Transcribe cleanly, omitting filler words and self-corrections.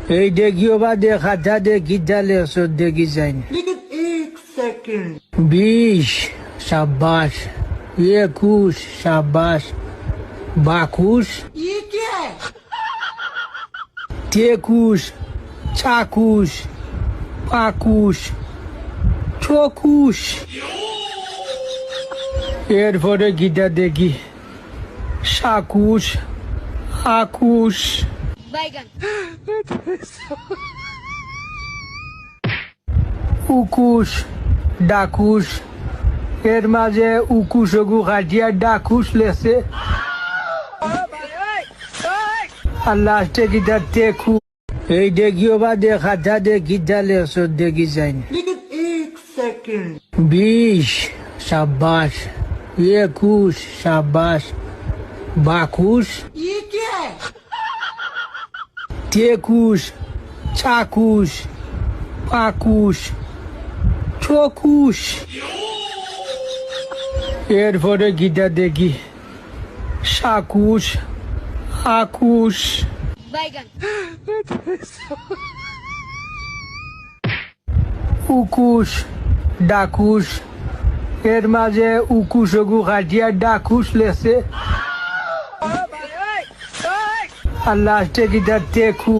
এই দেখিও বা দেখাটা দেখি জালে ওষুধ দেখি যাই लेकिन एक सेकंड 20 शाबाश 21 शाबाश 22 ये क्या है 23 26 25 26 এরপরে গীতা দেখি 27 28 बैगन 21 ডাকুশ এর মাঝে উকুশ ওগু কাটিয়া ডাকুশ লেছে আর লাস্টে গীতা দেখু এই দেখিও বা দেখাটা দেখি জালে ওষুধ দেখি যাই लेकिन एक सेकंड 20 शाबाश 21 शाबाश 22 ये क्या है 23 26 25 26 এরপরে গীতা দেখি 27 28 बैगन 21 ডাকুশ এর মাঝে উকুশ ওগু কাটিয়া ডাকুশ লেছে আর লাস্টে গীতা দেখু